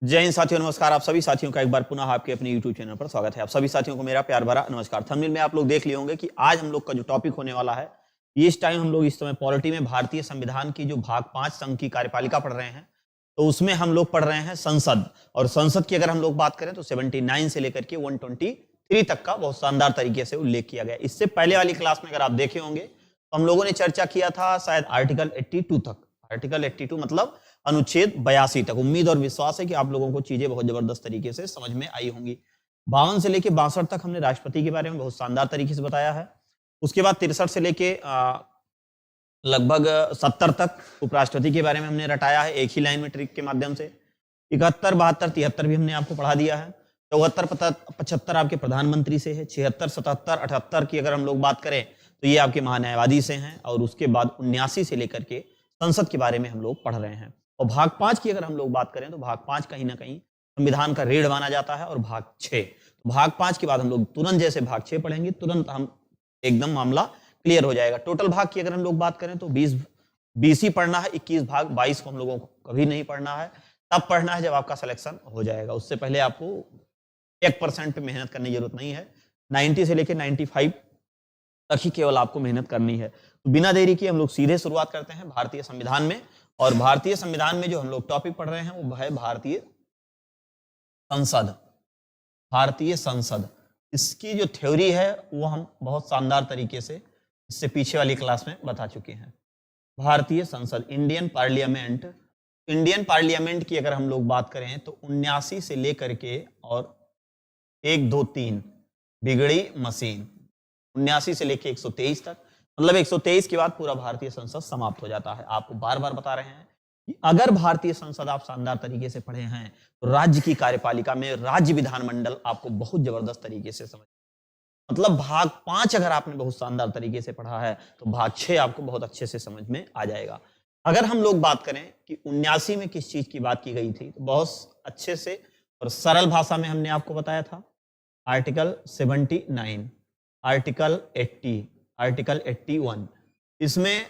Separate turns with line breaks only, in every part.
जय हिंद साथियों, नमस्कार। आप सभी साथियों का एक बार पुनः आपके अपने YouTube चैनल पर स्वागत है। आप सभी साथियों को मेरा प्यार भरा नमस्कार। थंबनेल में आप लोग देख लिए होंगे कि आज हम लोग का जो टॉपिक होने वाला है, इस टाइम हम लोग इस समय पॉलिटी में भारतीय संविधान की जो भाग 5 संघ की कार्यपालिका पढ़ रहे हैं, तो उसमें हम लोग पढ़ रहे हैं संसद। और संसद की अगर हम लोग बात करें तो 79 से लेकर के 123 तक का बहुत शानदार तरीके से उल्लेख किया गया। इससे पहले वाली क्लास में अगर आप देखे होंगे तो हम लोगों ने चर्चा किया था शायद आर्टिकल 82 तक। आर्टिकल 82 मतलब अनुच्छेद 82 तक। उम्मीद और विश्वास है कि आप लोगों को चीजें बहुत जबरदस्त तरीके से समझ में आई होंगी। 52 से लेके 62 तक हमने राष्ट्रपति के बारे में बहुत शानदार तरीके से बताया है। उसके बाद 63 से लेके लगभग 70 तक उपराष्ट्रपति के बारे में हमने रटाया है एक ही लाइन में ट्रिक के माध्यम से। 71, 72, 73 भी हमने आपको पढ़ा दिया है। 74, 75 आपके प्रधानमंत्री से है। 76, 77, 78 की अगर हम लोग बात करें तो ये आपके महान्यायवादी से हैं। और उसके बाद 79 से लेकर के संसद के बारे में हम लोग पढ़ रहे हैं। और भाग 5 की अगर हम लोग बात करें तो भाग 5 कहीं ना कहीं संविधान का रीढ़ माना जाता है। और भाग 6, तो भाग 5 के बाद हम लोग तुरंत जैसे भाग 6 पढ़ेंगे, तुरंत हम एकदम मामला क्लियर हो जाएगा। टोटल भाग की अगर हम लोग बात करें तो 20 ही पढ़ना है। 21 भाग 22 को हम लोगों को कभी नहीं पढ़ना है। तब पढ़ना है जब आपका सिलेक्शन हो जाएगा। उससे पहले आपको 1% पे मेहनत करने की जरूरत नहीं है। 90 से लेकर 95 तक ही केवल आपको मेहनत करनी है। तो बिना देरी की हम लोग सीधे शुरुआत करते हैं भारतीय संविधान में। और भारतीय संविधान में जो हम लोग टॉपिक पढ़ रहे हैं वो है भारतीय संसद। भारतीय संसद, इसकी जो थ्योरी है वो हम बहुत शानदार तरीके से इससे पीछे वाली क्लास में बता चुके हैं। भारतीय संसद, इंडियन पार्लियामेंट। इंडियन पार्लियामेंट की अगर हम लोग बात करें तो 79 से लेकर के और 1, 2, 3 बिगड़ी मशीन, 79 से लेकर 123 तक, मतलब 123 के बाद पूरा भारतीय संसद समाप्त हो जाता है। आपको बार बार बता रहे हैं कि अगर भारतीय संसद आप शानदार तरीके से पढ़े हैं तो राज्य की कार्यपालिका में राज्य विधानमंडल आपको बहुत जबरदस्त तरीके से समझ, मतलब भाग 5 अगर आपने बहुत शानदार तरीके से पढ़ा है तो भाग 6 आपको बहुत अच्छे से समझ में आ जाएगा। अगर हम लोग बात करें कि 79 में किस चीज की बात की गई थी तो बहुत अच्छे से और सरल भाषा में हमने आपको बताया था। आर्टिकल 79, आर्टिकल 80, आर्टिकल 81, इसमें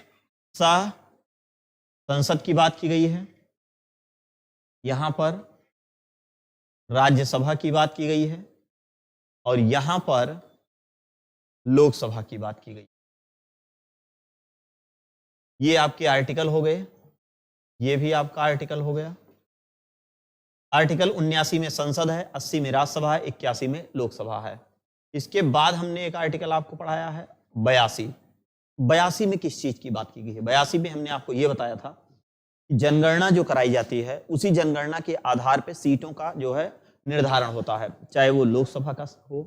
संसद की बात की गई है। यहां पर राज्यसभा की बात की गई है और यहां पर लोकसभा की बात की गई। ये आपके आर्टिकल हो गए, ये भी आपका आर्टिकल हो गया। आर्टिकल 79 में संसद है, 80 में राज्यसभा है, 81 में लोकसभा है। इसके बाद हमने एक आर्टिकल आपको पढ़ाया है 82। 82 में किस चीज की बात की गई है? 82 में हमने आपको यह बताया था कि जनगणना जो कराई जाती है उसी जनगणना के आधार पर सीटों का जो है निर्धारण होता है, चाहे वो लोकसभा का हो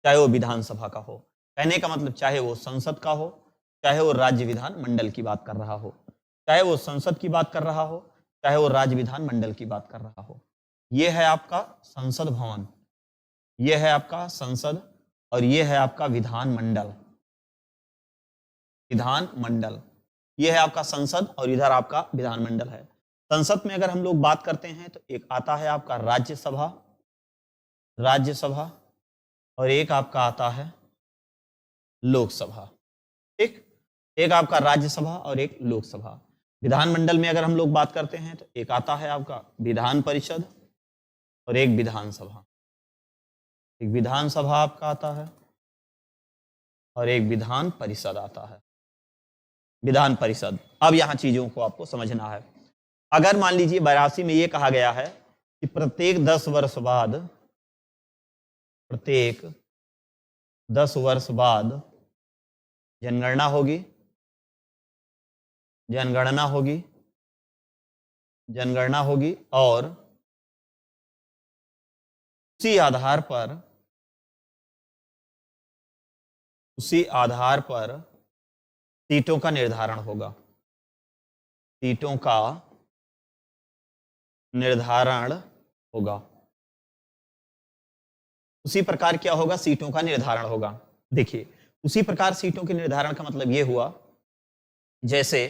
चाहे वो विधानसभा का हो। कहने का मतलब चाहे वो संसद का हो चाहे वो राज्य विधान मंडल की बात कर रहा हो, चाहे वो संसद की बात कर रहा हो चाहे वो राज्य विधान मंडल की बात कर रहा हो। यह है आपका संसद भवन, यह है आपका संसद और यह है आपका विधान मंडल। विधान मंडल, यह है आपका संसद और इधर आपका विधान मंडल है। संसद में अगर हम लोग बात करते हैं तो एक आता है आपका राज्यसभा, राज्यसभा, और एक आपका आता है लोकसभा। ठीक, एक आपका राज्यसभा और एक लोकसभा। विधानमंडल में अगर हम लोग बात करते हैं तो एक आता है आपका विधान परिषद और एक विधानसभा। एक विधानसभा आपका आता है और एक विधान परिषद आता है। विधान परिषद, अब यहां चीजों को आपको समझना है। अगर मान लीजिए 82 में यह कहा गया है कि प्रत्येक 10 वर्ष बाद, प्रत्येक 10 वर्ष बाद जनगणना होगी, जनगणना होगी, जनगणना होगी और उसी आधार पर, उसी आधार पर सीटों का निर्धारण होगा। सीटों का निर्धारण होगा। उसी प्रकार क्या होगा? सीटों का निर्धारण होगा। देखिए, उसी प्रकार सीटों के निर्धारण का मतलब यह हुआ, जैसे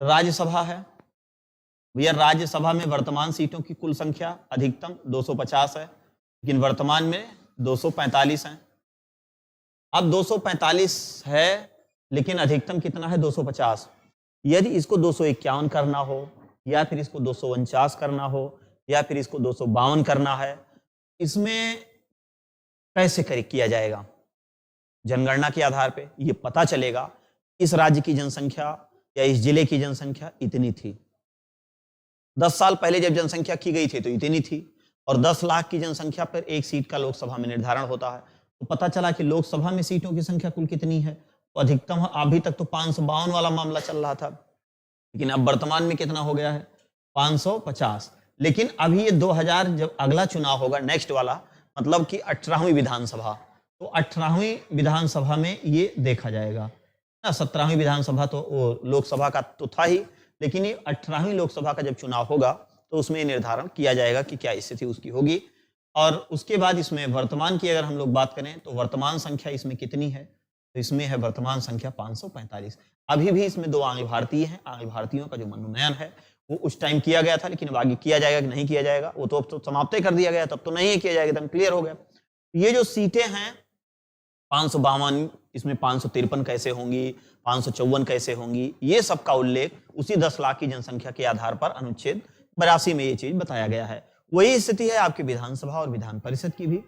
राज्यसभा है भैया, राज्यसभा में वर्तमान सीटों की कुल संख्या अधिकतम 250 है, लेकिन वर्तमान में 245 है। अब 245 है लेकिन अधिकतम कितना है? 250। यदि इसको 251 करना हो या फिर इसको 249 करना हो या फिर इसको 252 करना है, इसमें कैसे किया जाएगा? जनगणना के आधार पे ये पता चलेगा इस राज्य की जनसंख्या या इस जिले की जनसंख्या इतनी थी। 10 साल पहले जब जनसंख्या की गई थी तो इतनी थी, और 10 लाख की जनसंख्या पर एक सीट का लोकसभा में निर्धारण होता है। तो पता चला कि लोकसभा में सीटों की संख्या कुल कितनी है, तो अधिकतम अभी तक तो 552 वाला मामला चल रहा था, लेकिन अब वर्तमान में कितना हो गया है? 550। लेकिन अभी ये 2000 जब अगला चुनाव होगा, नेक्स्ट वाला, मतलब कि 18वीं विधानसभा, तो 18वीं विधानसभा में ये देखा जाएगा ना। 17वीं विधानसभा तो वो लोकसभा का तो था ही, लेकिन ये 18वीं लोकसभा का जब चुनाव होगा तो उसमें निर्धारण किया जाएगा कि क्या स्थिति उसकी होगी। और उसके बाद इसमें वर्तमान की अगर हम लोग बात करें तो वर्तमान संख्या इसमें कितनी है, तो इसमें है वर्तमान संख्या 545। अभी भी इसमें 2 आंग्ल भारतीय हैं। आंग्ल भारतीयों का जो मनोनयन है वो उस टाइम किया गया था, लेकिन अब आगे किया जाएगा कि नहीं किया जाएगा वो तो अब तो समाप्त कर दिया गया, तब तो नहीं किया जाएगा, एकदम क्लियर हो गया। ये जो सीटें हैं 552, इसमें 553 कैसे होंगी, 554 कैसे होंगी, ये सब का उल्लेख उसी 10 लाख की जनसंख्या के आधार पर अनुच्छेद 82 में ये चीज बताया गया है। वही स्थिति है आपकी विधानसभा और विधान परिषद की भी।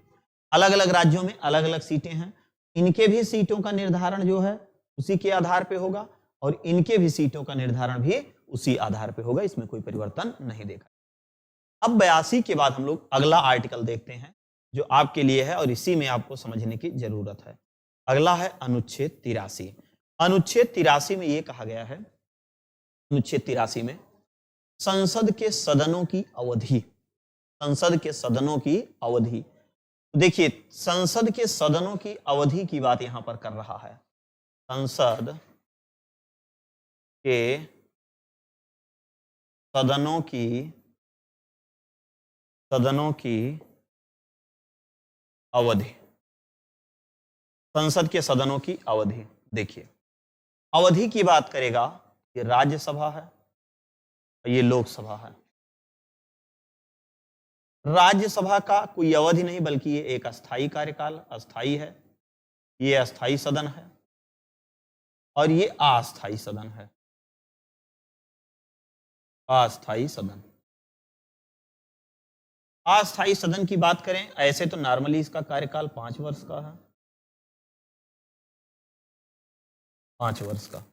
अलग अलग राज्यों में अलग अलग सीटें हैं, इनके भी सीटों का निर्धारण जो है उसी के आधार पे होगा, और इनके भी सीटों का निर्धारण भी उसी आधार पे होगा, इसमें कोई परिवर्तन नहीं देखा। अब 82 के बाद हम लोग अगला आर्टिकल देखते हैं जो आपके लिए है और इसी में आपको समझने की जरूरत है। अगला है अनुच्छेद 83। अनुच्छेद 83 में यह कहा गया है, अनुच्छेद 83 में संसद के सदनों की अवधि, संसद के सदनों की अवधि, देखिए संसद के सदनों की अवधि की बात यहां पर कर रहा है। संसद के सदनों की अवधि, संसद के सदनों की अवधि। देखिए अवधि की बात करेगा, ये राज्यसभा है और ये लोकसभा है। राज्यसभा का कोई अवधि नहीं, बल्कि ये एक अस्थाई कार्यकाल, अस्थाई है, ये अस्थाई सदन है, और ये अस्थाई सदन है, अस्थाई सदन। अस्थाई सदन की बात करें, ऐसे तो नॉर्मली इसका कार्यकाल 5 वर्ष का है, 5 वर्ष का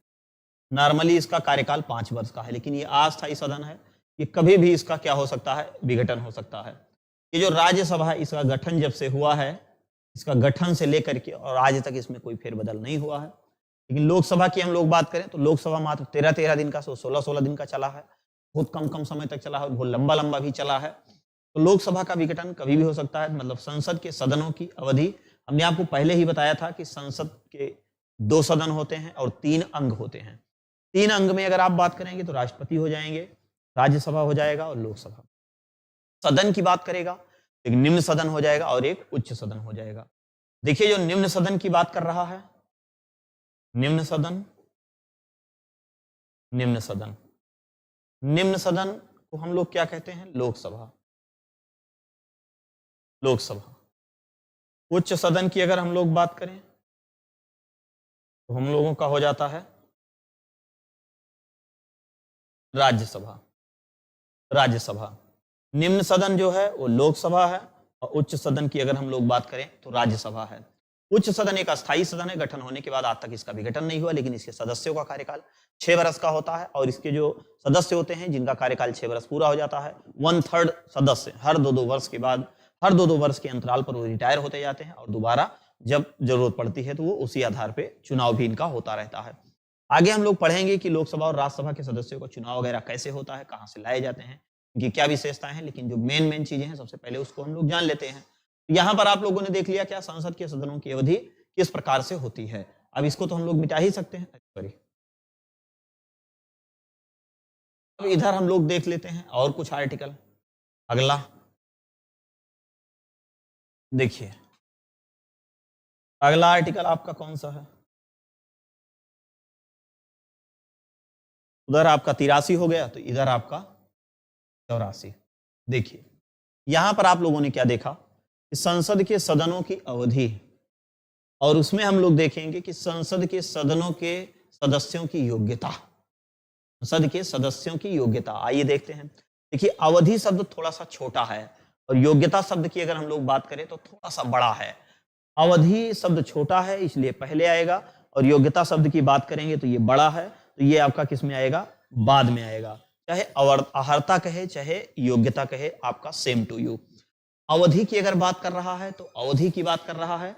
नॉर्मली इसका कार्यकाल 5 वर्ष का है, लेकिन ये अस्थाई सदन है, ये कभी भी इसका क्या हो सकता है, विघटन हो सकता है। ये जो राज्यसभा है इसका गठन जब से हुआ है, इसका गठन से लेकर के और आज तक इसमें कोई फेरबदल नहीं हुआ है। लेकिन लोकसभा की हम लोग बात करें तो लोकसभा मात्र 13-13 दिन का, 16-16 दिन का चला है, बहुत कम समय तक चला है, बहुत लंबा भी चला है। तो लोकसभा का विघटन कभी भी हो सकता है। मतलब संसद के सदनों की अवधि, हमने आपको पहले ही बताया था कि संसद के 2 सदन होते हैं और 3 अंग होते हैं। 3 अंग में अगर आप बात करेंगे तो राष्ट्रपति हो जाएंगे, राज्यसभा हो जाएगा और लोकसभा। सदन की बात करेगा, एक निम्न सदन हो जाएगा और एक उच्च सदन हो जाएगा। देखिए जो निम्न सदन की बात कर रहा है, निम्न सदन, निम्न सदन, निम्न सदन को हम लोग क्या कहते हैं, लोकसभा, लोकसभा। उच्च सदन की अगर हम लोग बात करें तो हम लोगों का हो जाता है राज्यसभा, राज्यसभा। निम्न सदन जो है वो लोकसभा है और उच्च सदन की अगर हम लोग बात करें तो राज्यसभा है। उच्च सदन एक अस्थायी सदन है, गठन होने के बाद आज तक इसका विघटन नहीं हुआ, लेकिन इसके सदस्यों का कार्यकाल 6 वर्ष का होता है, और इसके जो सदस्य होते हैं जिनका कार्यकाल 6 वर्ष पूरा हो जाता है, 1/3 सदस्य हर 2-2 वर्ष के बाद, हर 2-2 वर्ष के अंतराल पर वो रिटायर होते जाते हैं और दोबारा जब जरूरत पड़ती है तो वो उसी आधार पर चुनाव भी इनका होता रहता है। आगे हम लोग पढ़ेंगे कि लोकसभा और राज्यसभा के सदस्यों का चुनाव वगैरह कैसे होता है, कहां से लाए जाते हैं, इनकी क्या विशेषताएं हैं, लेकिन जो मेन चीजें हैं सबसे पहले उसको हम लोग जान लेते हैं। यहां पर आप लोगों ने देख लिया क्या संसद के सदनों की अवधि किस प्रकार से होती है। अब इसको तो हम लोग मिटा ही सकते हैं, सॉरी। अब इधर हम लोग देख लेते हैं और कुछ आर्टिकल। अगला देखिए, अगला आर्टिकल आपका कौन सा है, उधर आपका 83 हो गया तो इधर आपका 84। देखिए यहां पर आप लोगों ने क्या देखा कि संसद के सदनों की अवधि, और उसमें हम लोग देखेंगे कि संसद के सदनों के सदस्यों की योग्यता, संसद के सदस्यों की योग्यता। आइए देखते हैं। देखिए अवधि शब्द थोड़ा सा छोटा है और योग्यता शब्द की अगर हम लोग बात करें तो थोड़ा सा बड़ा है। अवधि शब्द छोटा है इसलिए पहले आएगा, और योग्यता शब्द की बात करेंगे तो ये बड़ा है, तो ये आपका किस में आएगा, बाद में आएगा। चाहे अहर्ता कहे चाहे योग्यता कहे, आपका सेम टू यू। अवधि की अगर बात कर रहा है तो अवधि की बात कर रहा है।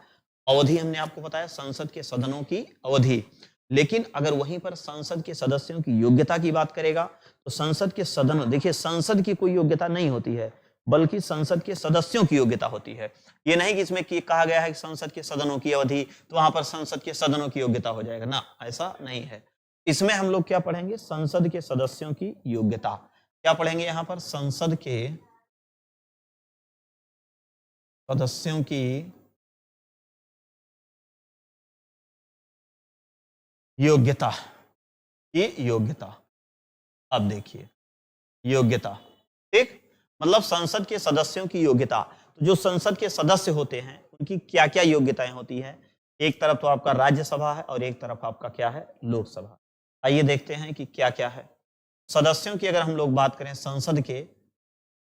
अवधि हमने आपको बताया संसद के सदनों की अवधि, लेकिन अगर वहीं पर संसद के सदस्यों की योग्यता की बात करेगा तो संसद के सदन, देखिए संसद की कोई योग्यता नहीं होती है बल्कि संसद के सदस्यों की योग्यता होती है। ये नहीं कि इसमें कहा गया है कि संसद के सदनों की अवधि, तो वहां पर संसद के सदनों की योग्यता हो जाएगा ना, ऐसा नहीं है। इसमें हम लोग क्या पढ़ेंगे, संसद के सदस्यों की योग्यता। क्या पढ़ेंगे यहां पर, संसद के सदस्यों की योग्यता, ये योग्यता। अब देखिए योग्यता, ठीक, मतलब संसद के सदस्यों की योग्यता। तो जो संसद के सदस्य होते हैं उनकी क्या क्या योग्यताएं होती हैं। एक तरफ तो आपका राज्यसभा है और एक तरफ आपका क्या है, लोकसभा। आइए देखते हैं कि क्या क्या है। सदस्यों की अगर हम लोग बात करें संसद के,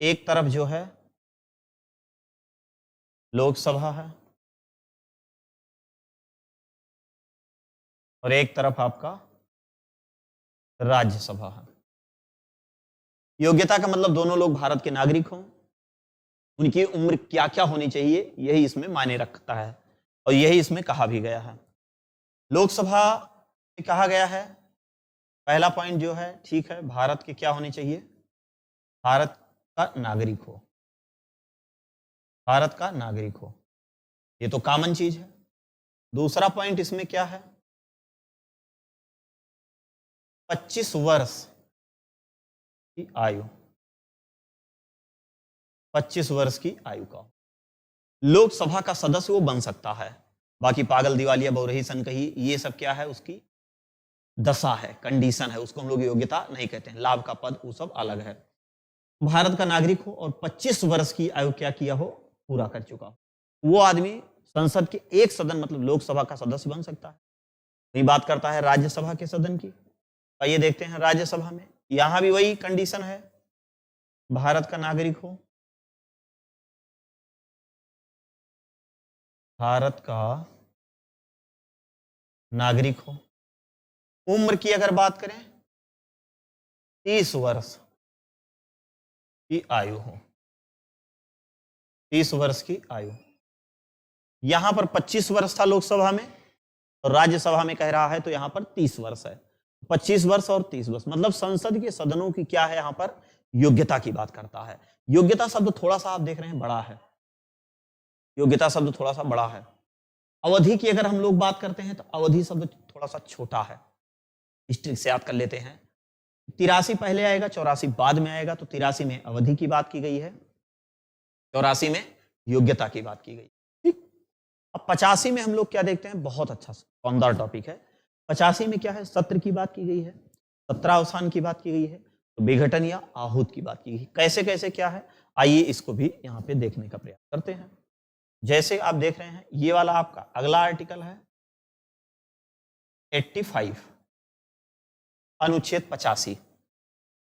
एक तरफ जो है लोकसभा है और एक तरफ आपका राज्यसभा है। योग्यता का मतलब दोनों लोग भारत के नागरिक हों, उनकी उम्र क्या क्या होनी चाहिए यही इसमें मायने रखता है और यही इसमें कहा भी गया है। लोकसभा में कहा गया है, पहला पॉइंट जो है, ठीक है, भारत के क्या होने चाहिए, भारत का नागरिक हो, भारत का नागरिक हो, ये तो कॉमन चीज है। दूसरा पॉइंट इसमें क्या है, 25 वर्ष की आयु, 25 वर्ष की आयु का लोकसभा का सदस्य वो बन सकता है। बाकी पागल दिवालिया बहुरही सनकही ये सब क्या है, उसकी दशा है, कंडीशन है, उसको हम लोग योग्यता नहीं कहते हैं। लाभ का पद वो सब अलग है। भारत का नागरिक हो और 25 वर्ष की आयु क्या किया हो, पूरा कर चुका हो, वो आदमी संसद के एक सदन मतलब लोकसभा का सदस्य बन सकता है। वही बात करता है राज्यसभा के सदन की। आइए देखते हैं राज्यसभा में, यहां भी वही कंडीशन है, भारत का नागरिक हो, भारत का नागरिक हो, उम्र की अगर बात करें 30 वर्ष की आयु हो, 30 वर्ष की आयु। यहां पर 25 वर्ष था लोकसभा में और राज्यसभा में कह रहा है तो यहां पर 30 वर्ष है। 25 वर्ष और 30 वर्ष मतलब संसद के सदनों की क्या है, यहां पर योग्यता की बात करता है। योग्यता शब्द थोड़ा सा आप देख रहे हैं बड़ा है, योग्यता शब्द थोड़ा सा बड़ा है। अवधि की अगर हम लोग बात करते हैं तो अवधि शब्द थोड़ा सा छोटा है, इस ट्रिक से याद कर लेते हैं। 83 पहले आएगा, 84 बाद में आएगा, तो 83 में अवधि की बात की गई है, 84 में योग्यता की बात की गई। ठीक, अब 85 में हम लोग क्या देखते हैं, बहुत अच्छा शानदार टॉपिक है। 85 में क्या है, सत्र की बात की गई है, सत्रावसान की बात की गई है, तो विघटन या आहूत की बात की गई। कैसे कैसे क्या है, आइए इसको भी यहाँ पे देखने का प्रयास करते हैं। जैसे आप देख रहे हैं ये वाला आपका अगला आर्टिकल है 85, अनुच्छेद 85।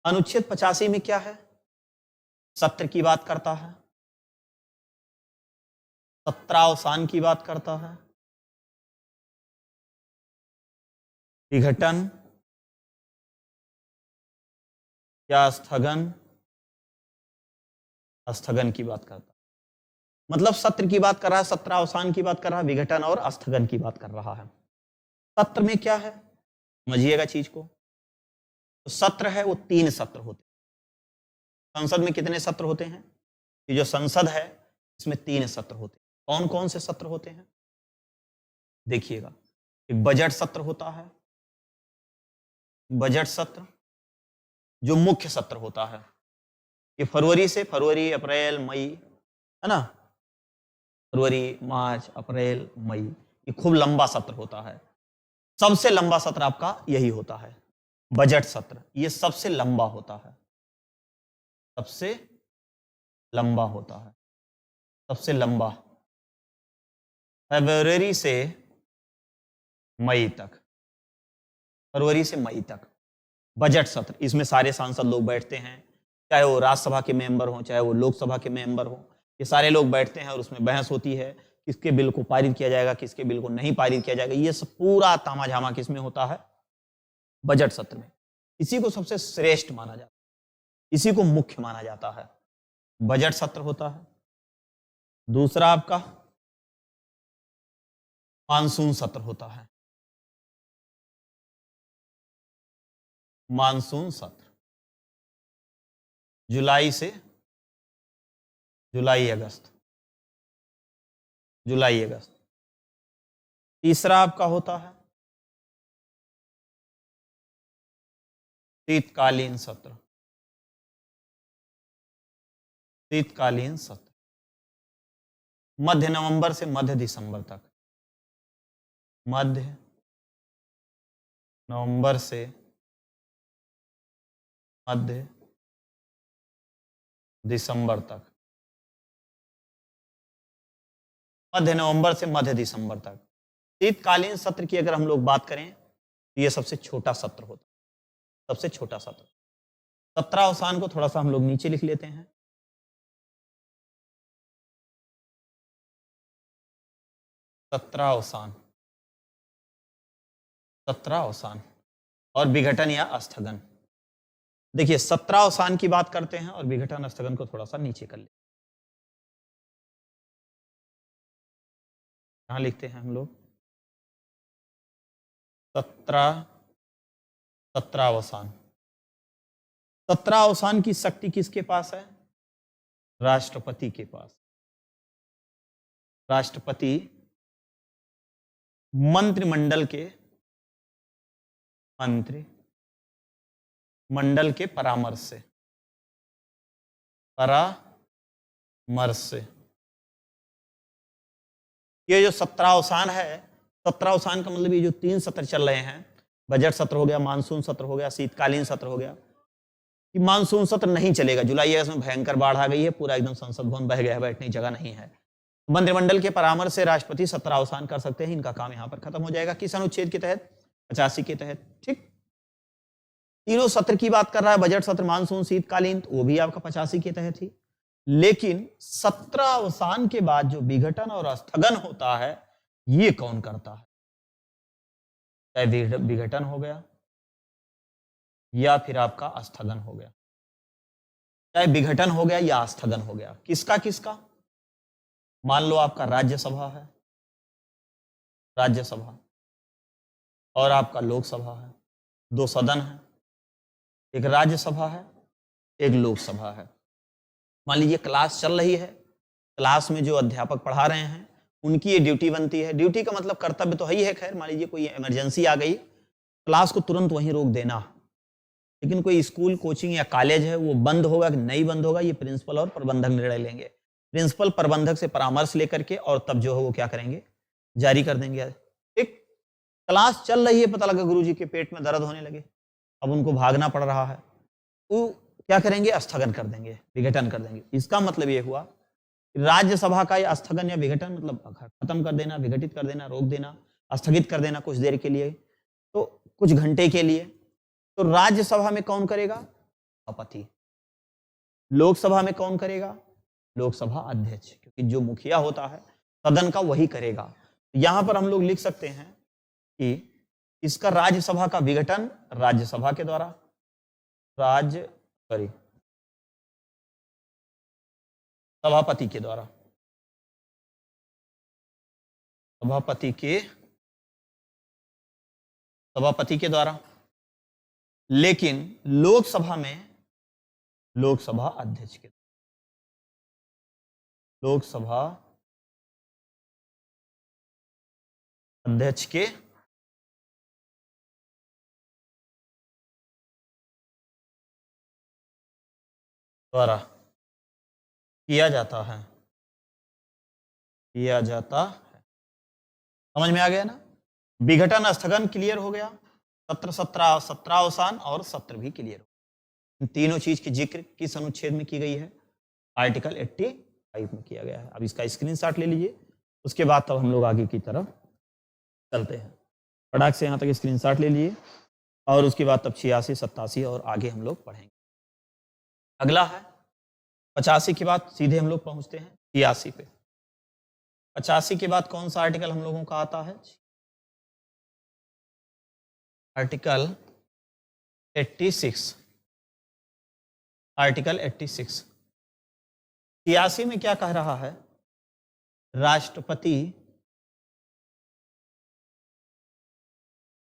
अनुच्छेद 85 में क्या है, सत्र की बात करता है, सत्रावसान की बात करता है, विघटन या स्थगन, स्थगन की बात करता है। मतलब सत्र की बात कर रहा है, सत्रावसान की बात कर रहा है, विघटन और स्थगन की बात कर रहा है। सत्र में क्या है, समझिएगा चीज को। तो सत्र है वो 3 सत्र होते हैं। संसद में कितने सत्र होते हैं, ये जो संसद है इसमें 3 सत्र होते हैं। कौन कौन से सत्र होते हैं, देखिएगा। एक बजट सत्र होता है, बजट सत्र जो मुख्य सत्र होता है, ये फरवरी अप्रैल मई, है ना, फरवरी मार्च अप्रैल मई, ये खूब लंबा सत्र होता है। सबसे लंबा सत्र आपका यही होता है, बजट सत्र, ये सबसे लंबा होता है, सबसे लंबा होता है, सबसे लंबा, फरवरी से मई तक, फरवरी से मई तक बजट सत्र। इसमें सारे सांसद लोग बैठते हैं, चाहे वो राज्यसभा के मेंबर हों, चाहे वो लोकसभा के मेंबर हों, ये सारे लोग बैठते हैं और उसमें बहस होती है, किसके बिल को पारित किया जाएगा, किसके बिल को नहीं पारित किया जाएगा। ये सब पूरा तामाझामा किसमें होता है? बजट सत्र में। इसी को सबसे श्रेष्ठ माना जाता है, इसी को मुख्य माना जाता है, बजट सत्र होता है। दूसरा आपका मानसून सत्र होता है, मानसून सत्र जुलाई से जुलाई अगस्त, जुलाई अगस्त। तीसरा आपका होता है शीतकालीन सत्र, शीतकालीन सत्र मध्य नवंबर से मध्य दिसंबर तक, मध्य नवंबर से मध्य दिसंबर तक, मध्य नवंबर से मध्य दिसंबर तक। शीतकालीन सत्र की अगर हम लोग बात करें तो यह सबसे छोटा सत्र होता है, सबसे छोटा सत्र। सत्रावसान को थोड़ा सा हम लोग नीचे लिख लेते हैं। सत्रावसान, सत्रावसान और विघटन या स्थगन। देखिए, सत्रावसान की बात करते हैं और विघटन स्थगन को थोड़ा सा नीचे कर लेते हैं। यहां लिखते हैं हम लोग सत्रावसान। सत्रावसान की शक्ति किसके पास है? राष्ट्रपति के पास। राष्ट्रपति मंत्रिमंडल के परामर्श से ये जो सत्रावसान है, सत्रावसान का मतलब ये जो 3 सत्र चल रहे हैं, बजट सत्र हो गया, मानसून सत्र हो गया, शीतकालीन सत्र हो गया, कि मानसून सत्र नहीं चलेगा। जुलाई अगस्त में भयंकर बाढ़ आ गई है, पूरा एकदम संसद भवन बह गया है, बैठने की जगह नहीं है। मंत्रिमंडल के परामर्श से राष्ट्रपति सत्रावसान कर सकते हैं, इनका काम यहां पर खत्म हो जाएगा। किस अनुच्छेद के तहत? 85 के तहत। ठीक, तीनों सत्र की बात कर रहा है, बजट सत्र, मानसून, शीतकालीन, वो भी आपका 85 के तहत ही। लेकिन सत्रावसान के बाद जो विघटन और स्थगन होता है, ये कौन करता है? चाहे विघटन हो गया या फिर आपका स्थगन हो गया, चाहे विघटन हो गया या स्थगन हो गया, किसका किसका? मान लो आपका राज्यसभा है, राज्यसभा और आपका लोकसभा है, 2 सदन है, एक राज्यसभा है, एक लोकसभा है। मान लीजिए क्लास चल रही है, क्लास में जो अध्यापक पढ़ा रहे हैं उनकी ये ड्यूटी बनती है। ड्यूटी का मतलब कर्तव्य तो ही है, खैर मान लीजिए कोई इमरजेंसी आ गई, क्लास को तुरंत वहीं रोक देना। लेकिन कोई स्कूल, कोचिंग या कॉलेज है, वो बंद होगा कि नहीं बंद होगा, ये प्रिंसिपल और प्रबंधक निर्णय लेंगे। प्रिंसिपल प्रबंधक से परामर्श लेकर के और तब जो है वो क्या करेंगे, जारी कर देंगे। ठीक, क्लास चल रही है, पता लगा गुरुजी के पेट में दर्द होने लगे, अब उनको भागना पड़ रहा है, वो क्या करेंगे, स्थगन कर देंगे, विघटन कर देंगे। इसका मतलब ये हुआ राज्यसभा का या स्थगन या विघटन मतलब खत्म कर देना, विघटित कर देना, रोक देना, स्थगित कर देना कुछ देर के लिए, तो कुछ घंटे के लिए। तो राज्यसभा में कौन करेगा? सभापति। लोकसभा में कौन करेगा? लोकसभा अध्यक्ष, क्योंकि जो मुखिया होता है सदन का वही करेगा। यहां पर हम लोग लिख सकते हैं कि इसका राज्यसभा का विघटन राज्यसभा के द्वारा, सभापति के द्वारा, सभापति के द्वारा। लेकिन लोकसभा में लोकसभा अध्यक्ष के, लोकसभा अध्यक्ष के द्वारा किया जाता है, किया जाता है। समझ में आ गया ना? विघटन स्थगन क्लियर हो गया, सत्रावसान और सत्र भी क्लियर हो। इन तीनों चीज की जिक्र किस अनुच्छेद में की गई है? आर्टिकल 85 में किया गया है। अब इसका स्क्रीनशॉट ले लीजिए, उसके बाद तब हम लोग आगे की तरफ चलते हैं। फटाक से यहाँ तक स्क्रीनशॉट ले लीजिए और उसके बाद तब 86, 87 और आगे हम लोग पढ़ेंगे। अगला है 85 के बाद सीधे हम लोग पहुंचते हैं 86 पे। 85 के बाद कौन सा आर्टिकल हम लोगों का आता है? आर्टिकल 86। आर्टिकल 86 86 में क्या कह रहा है? राष्ट्रपति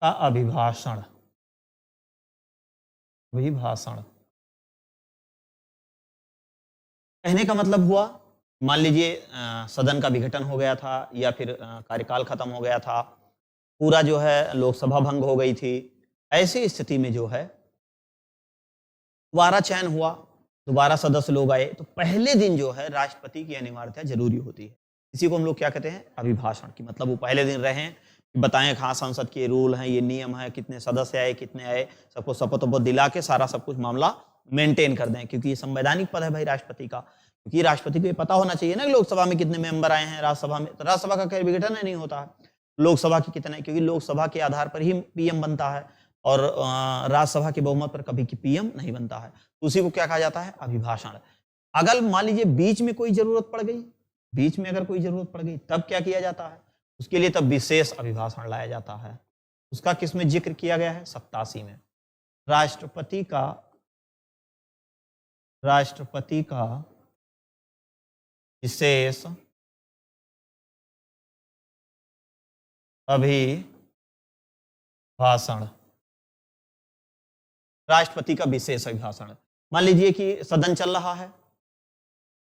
का अभिभाषण। अभिभाषण कहने का मतलब हुआ, मान लीजिए सदन का विघटन हो गया था या फिर कार्यकाल खत्म हो गया था, पूरा जो है लोकसभा भंग हो गई थी। ऐसी स्थिति में जो है दोबारा चयन हुआ, दोबारा सदस्य लोग आए, तो पहले दिन जो है राष्ट्रपति की अनिवार्यता जरूरी होती है। इसी को हम लोग क्या कहते हैं? अभिभाषण की। मतलब वो पहले दिन रहें, बताएं कहाँ संसद के रूल हैं, ये नियम है, कितने सदस्य आए, कितने आए, सबको शपथ वपथ दिला के सारा सब कुछ मामला मेंटेन कर दें, क्योंकि ये संवैधानिक पद है भाई राष्ट्रपति का। क्योंकि राष्ट्रपति को ये पता होना चाहिए ना कि लोकसभा में कितने मेंबर आए हैं, राज्यसभा में। तो राज्यसभा का कहीं विघटन नहीं होता है, लोकसभा की कितने, क्योंकि लोकसभा के आधार पर ही पीएम बनता है और राज्यसभा के बहुमत पर कभी पीएम नहीं बनता है। तो उसी को क्या कहा जाता है? अभिभाषण। अगर मान लीजिए बीच में कोई जरूरत पड़ गई, बीच में अगर कोई जरूरत पड़ गई, तब क्या किया जाता है? उसके लिए तब विशेष अभिभाषण लाया जाता है। उसका किसमें जिक्र किया गया है? 87 में। राष्ट्रपति का विशेष अभिभाषण। राष्ट्रपति का विशेष अभिभाषण। मान लीजिए कि सदन चल रहा है,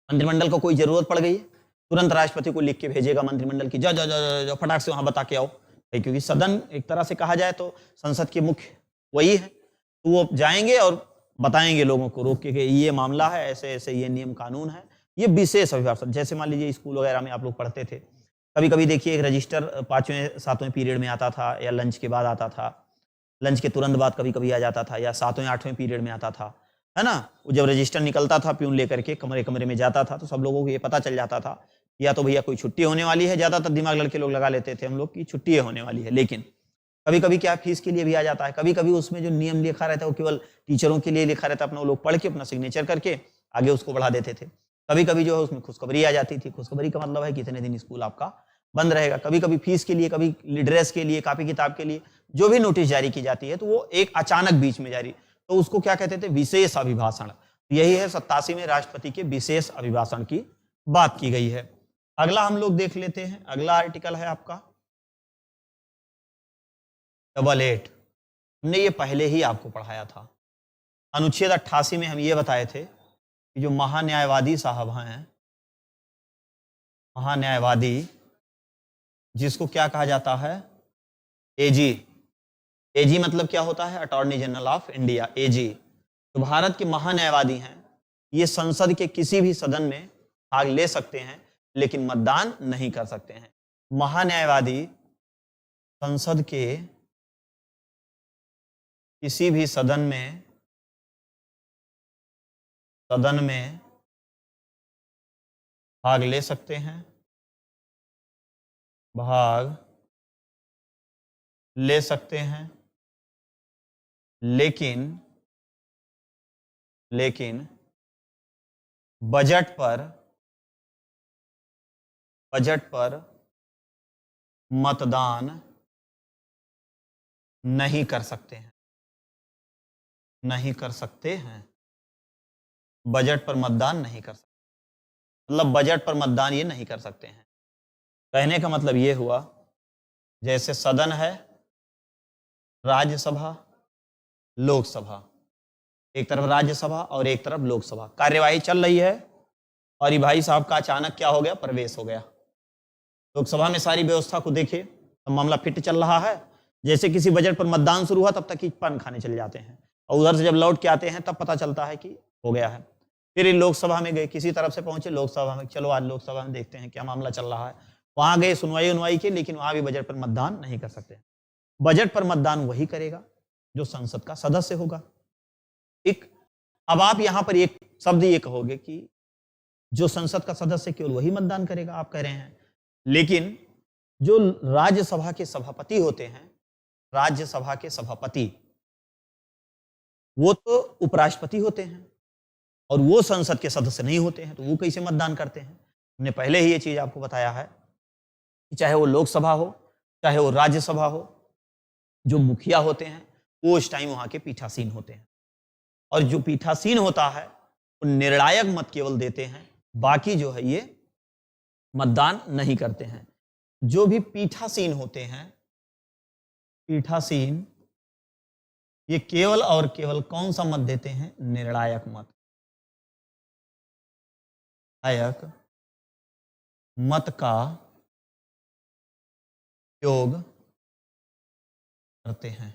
मंत्रिमंडल को कोई जरूरत पड़ गई, तुरंत राष्ट्रपति को लिख के भेजेगा मंत्रिमंडल की, जाओ फटाक से वहां बता के आओ भाई, क्योंकि सदन एक तरह से कहा जाए तो संसद के मुख्य वही है। तो वो जाएंगे और बताएंगे लोगों को रोक के कि ये मामला है, ऐसे ऐसे ये नियम कानून है। ये विशेष अभिभाषण। जैसे मान लीजिए स्कूल वगैरह में आप लोग पढ़ते थे, कभी कभी देखिए एक रजिस्टर 5वें 7वें पीरियड में आता था, या लंच के बाद आता था, लंच के तुरंत बाद कभी कभी आ जाता था, या 7वें 8वें पीरियड में आता था, है ना। वो जब रजिस्टर निकलता था, प्यून लेकर के कमरे कमरे में जाता था, तो सब लोगों को ये पता चल जाता था या तो भैया कोई छुट्टी होने वाली है। ज्यादातर दिमाग लड़के लोग लगा लेते थे हम लोग की छुट्टी होने वाली है। लेकिन कभी कभी क्या फीस के लिए भी आ जाता है, कभी कभी उसमें जो नियम लिखा रहता है वो केवल टीचरों के लिए लिखा रहता है, अपना लोग पढ़ के अपना सिग्नेचर करके आगे उसको बढ़ा देते थे। कभी कभी जो है उसमें खुशखबरी आ जाती थी। खुशखबरी का मतलब है कितने दिन स्कूल आपका बंद रहेगा। कभी कभी फीस के लिए, कभी ड्रेस के लिए, कॉपी किताब के लिए जो भी नोटिस जारी की जाती है, तो वो एक अचानक बीच में जारी, तो उसको क्या कहते थे? विशेष अभिभाषण। यही है 87 में राष्ट्रपति के विशेष अभिभाषण की बात की गई है। अगला हम लोग देख लेते हैं। अगला आर्टिकल है आपका 88। हमने ये पहले ही आपको पढ़ाया था। अनुच्छेद 88 में हम ये बताए थे कि जो महान्यायवादी साहब हैं, महान्यायवादी, जिसको क्या कहा जाता है? एजी। एजी मतलब क्या होता है? अटॉर्नी जनरल ऑफ इंडिया, एजी। तो भारत के महान्यायवादी हैं, ये संसद के किसी भी सदन में भाग ले सकते हैं, लेकिन मतदान नहीं कर सकते हैं। महान्यायवादी संसद के किसी भी सदन में भाग ले सकते हैं, भाग ले सकते हैं, लेकिन बजट पर मतदान नहीं कर सकते हैं। बजट पर मतदान नहीं कर सकते, मतलब बजट पर मतदान ये नहीं कर सकते हैं। कहने का मतलब ये हुआ, जैसे सदन है, राज्यसभा, लोकसभा, एक तरफ राज्यसभा और एक तरफ लोकसभा, कार्यवाही चल रही है, और ये भाई साहब का अचानक क्या हो गया? प्रवेश हो गया। लोकसभा में सारी व्यवस्था को देखे तो मामला फिट चल रहा है। जैसे किसी बजट पर मतदान शुरू हुआ, तब तक ही पान खाने चले जाते हैं, और उधर से जब लौट के आते हैं तब पता चलता है कि हो गया है। फिर लोकसभा में गए, किसी तरफ से पहुंचे लोकसभा में, चलो आज लोकसभा में देखते हैं क्या मामला चल रहा है। वहां गए, सुनवाई की, लेकिन वहां भी बजट पर मतदान नहीं कर सकते। बजट पर मतदान वही करेगा जो संसद का सदस्य होगा। ठीक। अब आप यहां पर एक शब्द ये कहोगे कि जो संसद का सदस्य केवल वही मतदान करेगा, आप कह रहे हैं, लेकिन जो राज्यसभा के सभापति होते हैं, राज्यसभा के सभापति, वो तो उपराष्ट्रपति होते हैं। और वो संसद के सदस्य नहीं होते हैं तो वो कैसे मतदान करते हैं? हमने पहले ही ये चीज आपको बताया है कि चाहे वो लोकसभा हो, चाहे वो राज्यसभा हो, जो मुखिया होते हैं वो उस टाइम वहां के पीठासीन होते हैं। और जो पीठासीन होता है वो निर्णायक मत केवल देते हैं, बाकी जो है ये मतदान नहीं करते हैं। जो भी पीठासीन होते हैं, पीठासीन, ये केवल और केवल कौन सा मत देते हैं? निर्णायक मत। निर्णायक मत का उपयोग करते हैं।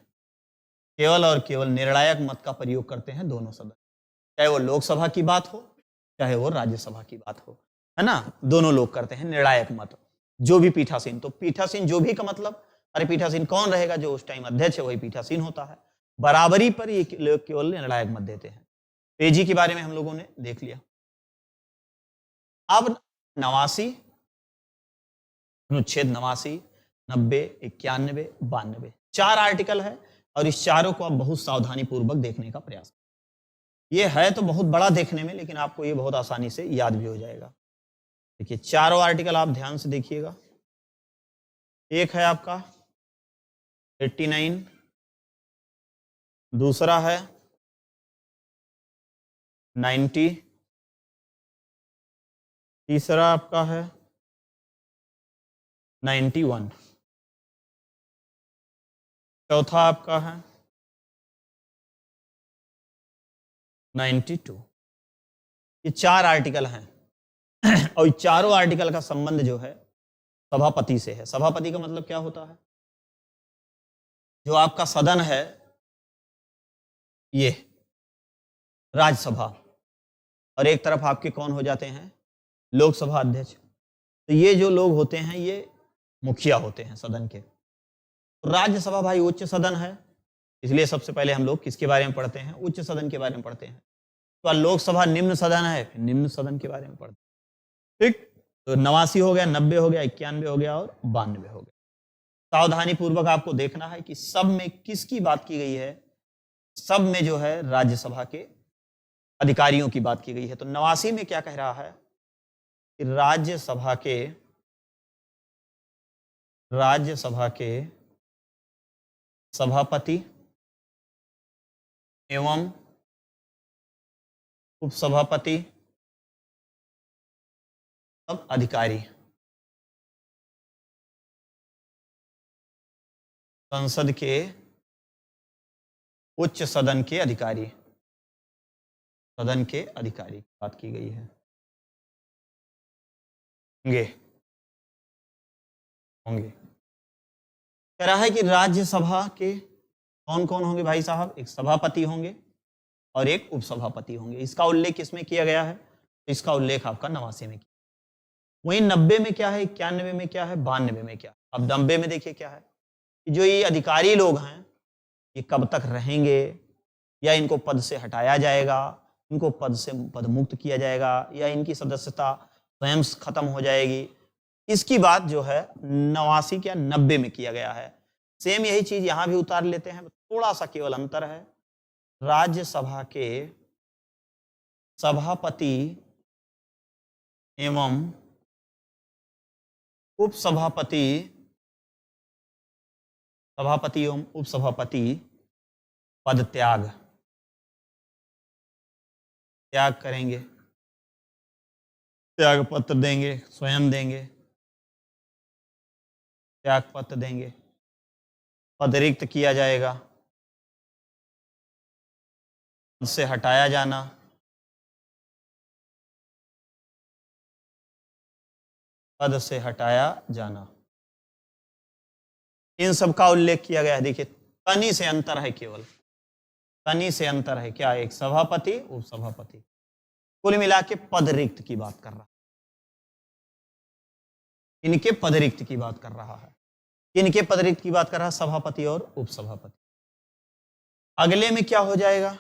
केवल और केवल निर्णायक मत का प्रयोग करते हैं दोनों सदन, चाहे वो लोकसभा की बात हो चाहे वो राज्यसभा की बात हो, है ना? दोनों लोग करते हैं निर्णायक मत। जो भी पीठासीन, तो पीठासीन जो भी का मतलब, अरे पीठासीन कौन रहेगा? जो उस टाइम अध्यक्ष है वही पीठासीन होता है। बराबरी पर ये लोग केवल निर्णायक मत देते हैं। पेजी के बारे में हम लोगों ने देख लिया। अब 89, अनुच्छेद 89, 90, 91, 92, 4 आर्टिकल है और इस चारों को आप बहुत सावधानी पूर्वक देखने का प्रयास करें। ये है तो बहुत बड़ा देखने में, लेकिन आपको ये बहुत आसानी से याद भी हो जाएगा। देखिए चारों आर्टिकल आप ध्यान से देखिएगा। एक है आपका 89, दूसरा है 90, तीसरा आपका है 91, चौथा आपका है 92। ये 4 आर्टिकल हैं और चारों आर्टिकल का संबंध जो है सभापति से है। सभापति का मतलब क्या होता है? जो आपका सदन है, ये राज्यसभा, और एक तरफ आपके कौन हो जाते हैं? लोकसभा अध्यक्ष। तो ये जो लोग होते हैं ये मुखिया होते हैं सदन के। तो राज्यसभा भाई उच्च सदन है, इसलिए सबसे पहले हम लोग किसके बारे में पढ़ते हैं? उच्च सदन के बारे में पढ़ते हैं। तो लोकसभा निम्न सदन है, फिर निम्न सदन के बारे में पढ़ते हैं। ठीक, तो 89 हो गया, 90 हो गया, 91 हो गया और 92 हो गया। सावधानी पूर्वक आपको देखना है कि सब में किसकी बात की गई है। सब में जो है राज्यसभा के अधिकारियों की बात की गई है। तो 89 में क्या कह रहा है कि राज्यसभा के सभापति एवं उपसभापति सब अधिकारी संसद के उच्च सदन के अधिकारी, सदन के अधिकारी की बात की गई है। होंगे कह रहा है कि राज्यसभा के कौन कौन होंगे भाई साहब? एक सभापति होंगे और एक उपसभापति होंगे। इसका उल्लेख किसमें किया गया है? तो इसका उल्लेख आपका 89 में किया। वहीं 90 में क्या है, 91 में क्या है, 92 में क्या है? अब 90 में देखिए क्या है कि जो ये अधिकारी लोग हैं ये कब तक रहेंगे, या इनको पद से हटाया जाएगा, इनको पद से पदमुक्त किया जाएगा, या इनकी सदस्यता स्वयं खत्म हो जाएगी। इसकी बात जो है 89 या 90 में किया गया है। सेम यही चीज यहां भी उतार लेते हैं, थोड़ा सा केवल अंतर है। राज्यसभा के सभापति एवं उपसभापति, सभापति एवं उपसभापति पद त्याग करेंगे, त्याग पत्र देंगे, स्वयं देंगे, त्याग पत्र देंगे, पद रिक्त किया जाएगा, पद से हटाया जाना, पद से हटाया जाना, इन सब का उल्लेख किया गया है। देखिए तनी से अंतर है, केवल तनी से अंतर है। क्या? एक सभापति, उपसभापति, कुल मिला के पद रिक्त की बात कर रहा है। इनके पद रिक्त की बात कर रहा है। इनके पद रिक्त की बात कर रहा है, सभापति और उपसभापति। अगले में क्या हो जाएगा?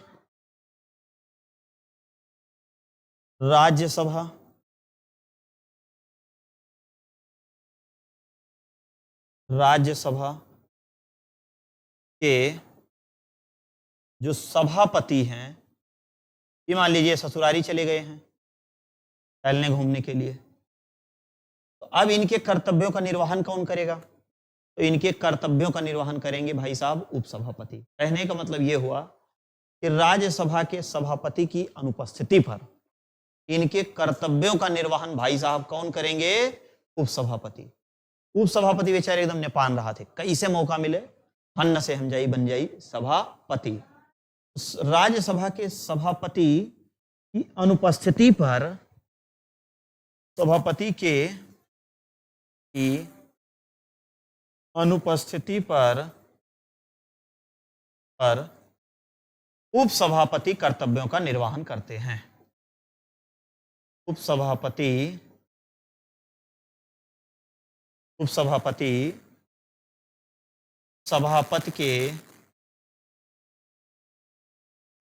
राज्यसभा के जो सभापति हैं ये मान लीजिए ससुरारी चले गए हैं टहलने घूमने के लिए, तो अब इनके कर्तव्यों का निर्वहन कौन करेगा? तो इनके कर्तव्यों का निर्वहन करेंगे भाई साहब उपसभापति। कहने का मतलब ये हुआ कि राज्यसभा के सभापति की अनुपस्थिति पर इनके कर्तव्यों का निर्वहन भाई साहब कौन करेंगे? उपसभापति। उपसभापति बेचारे एकदम नेपान रहा थे, कैसे मौका मिले, हन्न से हम जाई बन जाई सभापति। राज्यसभा के सभापति की अनुपस्थिति पर सभापति के अनुपस्थिति पर उपसभापति कर्तव्यों का निर्वहन करते हैं। उपसभापति सभापति के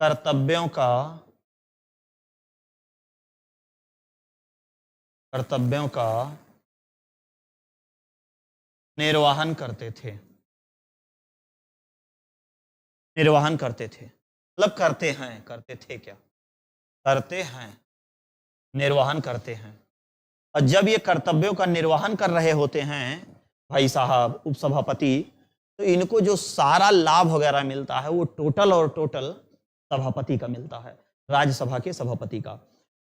कर्तव्यों का निर्वहन करते थे। मतलब करते हैं, निर्वहन करते हैं। और जब ये कर्तव्यों का निर्वहन कर रहे होते हैं भाई साहब उपसभापति, तो इनको जो सारा लाभ वगैरह मिलता है वो टोटल सभापति का मिलता है, राज्यसभा के सभापति का।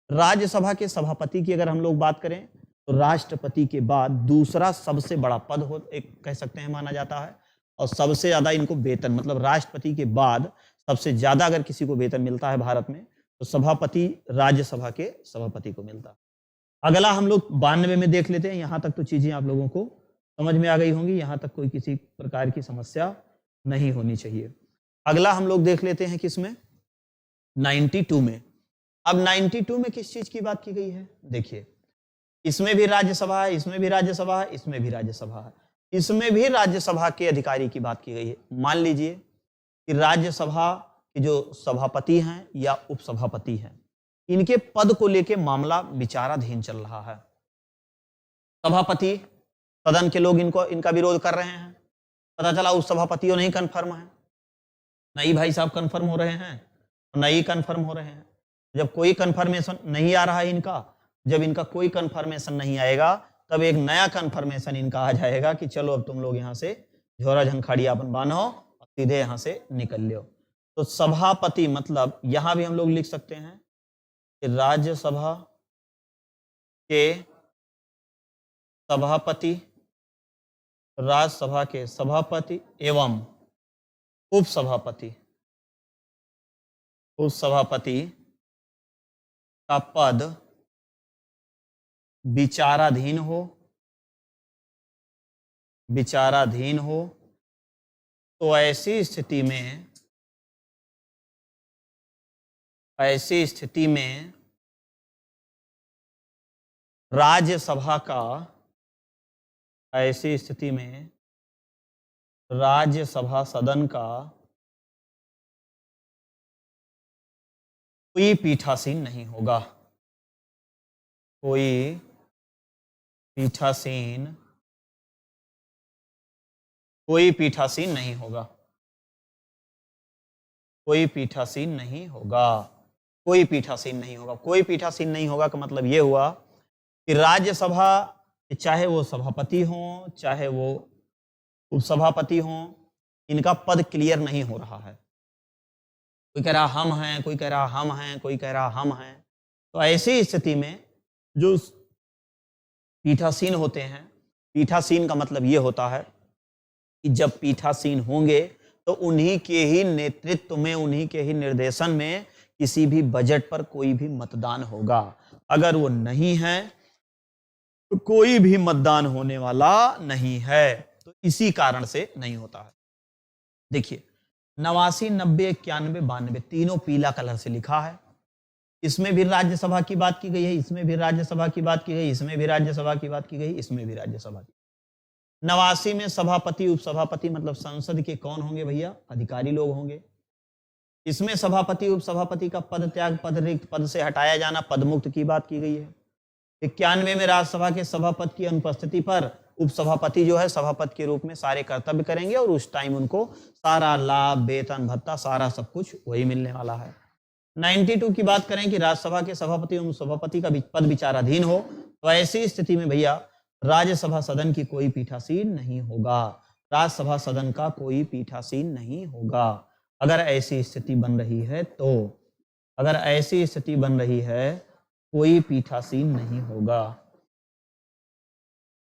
राज्यसभा के सभापति की अगर हम लोग बात करें तो राष्ट्रपति के बाद दूसरा सबसे बड़ा पद हो एक कह सकते हैं माना जाता है, और सबसे ज्यादा इनको वेतन, मतलब राष्ट्रपति के बाद सबसे ज्यादा अगर किसी को वेतन मिलता है भारत में तो सभापति राज्यसभा के सभापति को मिलता है। अगला हम लोग 92 में देख लेते हैं। यहां तक तो चीजें आप लोगों को समझ में आ गई होंगी, यहां तक कोई किसी प्रकार की समस्या नहीं होनी चाहिए। अगला हम लोग देख लेते हैं किसमें, 92 में। अब 92 में किस चीज की बात की गई है? देखिए, इसमें भी राज्यसभा है, इसमें भी राज्यसभा है, इसमें भी राज्यसभा है, इसमें भी राज्यसभा के अधिकारी की बात की गई है। मान लीजिए कि राज्यसभा के जो सभापति हैं या उपसभापति हैं, इनके पद को लेके मामला विचाराधीन चल रहा है। सभापति सदन के लोग इनका विरोध कर रहे हैं, पता चला उस सभापतियों नहीं कन्फर्म है, नहीं भाई साहब कन्फर्म हो रहे हैं, नहीं कन्फर्म हो रहे हैं। जब कोई कन्फर्मेशन नहीं आ रहा है जब इनका कोई कन्फर्मेशन नहीं आएगा, तब एक नया कन्फर्मेशन इनका आ जाएगा कि चलो अब तुम लोग यहाँ से झोरा झंखाड़ी अपन बांधो और सीधे यहाँ से निकल लो। तो सभापति मतलब यहां भी हम लोग लिख सकते हैं कि राज्यसभा के सभापति, राज्यसभा के सभापति एवं उपसभापति का पद विचाराधीन हो तो ऐसी स्थिति में राज्यसभा सदन का कोई पीठासीन नहीं होगा, कोई पीठासीन नहीं होगा, कोई पीठासीन नहीं होगा का मतलब यह हुआ कि राज्यसभा चाहे वो सभापति हो चाहे वो उपसभापति हो, इनका पद क्लियर नहीं हो रहा है। कोई कह रहा हम हैं, कोई कह रहा हम हैं, कोई कह रहा हम हैं। तो ऐसी स्थिति में जो पीठासीन होते हैं, पीठासीन का मतलब ये होता है कि जब पीठासीन होंगे तो उन्हीं के ही नेतृत्व में, उन्हीं के ही निर्देशन में किसी भी बजट पर कोई भी मतदान होगा। अगर वो नहीं है तो कोई भी मतदान होने वाला नहीं है, तो इसी कारण से नहीं होता है। देखिए 89, 90, 91, 92 तीनों पीला कलर से लिखा है। इसमें भी राज्यसभा की बात की गई है, इसमें भी राज्यसभा की बात की गई, इसमें भी राज्यसभा की बात की गई, इसमें भी राज्यसभा की। 89 में सभापति उपसभापति मतलब संसद के कौन होंगे भैया? अधिकारी लोग होंगे। इसमें सभापति उपसभापति का पद त्याग, पद रिक्त, पद से हटाया जाना, पदमुक्त की बात की गई है। 91 में राज्यसभा के सभापति की अनुपस्थिति पर उपसभापति जो है सभापति के रूप में सारे कर्तव्य करेंगे और उस टाइम उनको सारा लाभ, वेतन, भत्ता, सारा सब कुछ वही मिलने वाला है। 92 की बात करें कि राज्यसभा के सभापति एवं सभापति का पद विचाराधीन हो, तो ऐसी स्थिति में भैया राज्यसभा सदन की कोई पीठासीन नहीं होगा। राज्यसभा सदन का कोई पीठासीन नहीं होगा। अगर ऐसी स्थिति बन रही है तो, अगर ऐसी स्थिति बन रही है, कोई पीठासीन नहीं होगा।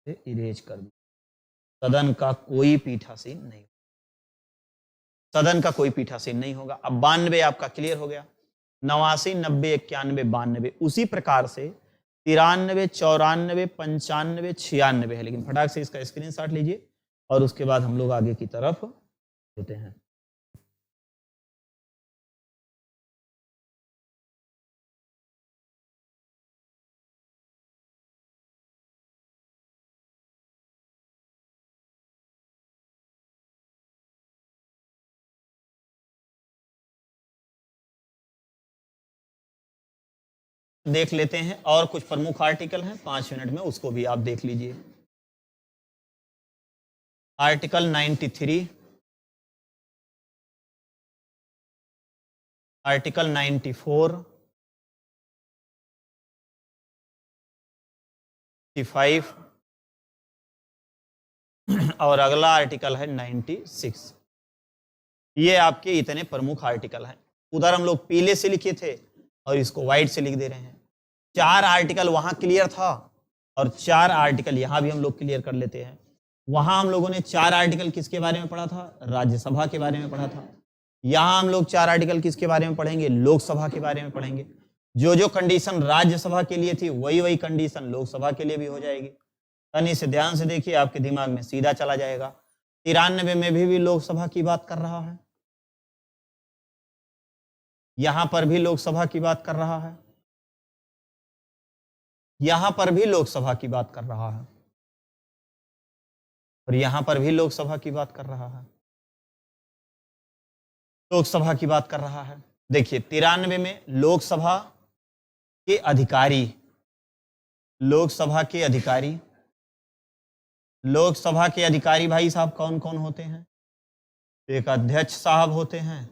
इरेज कर दी, सदन का कोई पीठासीन नहीं, सदन का कोई पीठासीन नहीं होगा। अब 92 आपका क्लियर हो गया। 89, 90, 91, 92 उसी प्रकार से 93, 94, 95, 96 है, लेकिन फटाक से इसका स्क्रीनशॉट लीजिए और उसके बाद हम लोग आगे की तरफ देते हैं। देख लेते हैं और कुछ प्रमुख आर्टिकल हैं 5 मिनट में, उसको भी आप देख लीजिए। आर्टिकल 93, आर्टिकल 94, 95 और अगला आर्टिकल है 96। ये आपके इतने प्रमुख आर्टिकल हैं। उधर हम लोग पीले से लिखे थे और इसको व्हाइट से लिख दे रहे हैं। 4 आर्टिकल वहां क्लियर था और 4 आर्टिकल यहां भी हम लोग क्लियर कर लेते हैं। वहां हम लोगों ने 4 आर्टिकल किसके बारे में पढ़ा था? राज्यसभा के बारे में पढ़ा था। यहां हम लोग 4 आर्टिकल किसके बारे में पढ़ेंगे? लोकसभा के बारे में पढ़ेंगे। जो जो कंडीशन राज्यसभा के लिए थी वही वही कंडीशन लोकसभा के लिए भी हो जाएगी। कहीं से ध्यान से देखिए, आपके दिमाग में सीधा चला जाएगा। 93 में भी लोकसभा की बात कर रहा है, यहां पर भी लोकसभा की बात कर रहा है, यहां पर भी लोकसभा की बात कर रहा है और यहां पर भी लोकसभा की बात कर रहा है, लोकसभा की बात कर रहा है। देखिए 93 में लोकसभा के अधिकारी, लोकसभा के अधिकारी, लोकसभा के अधिकारी भाई साहब कौन कौन होते हैं? एक अध्यक्ष साहब होते हैं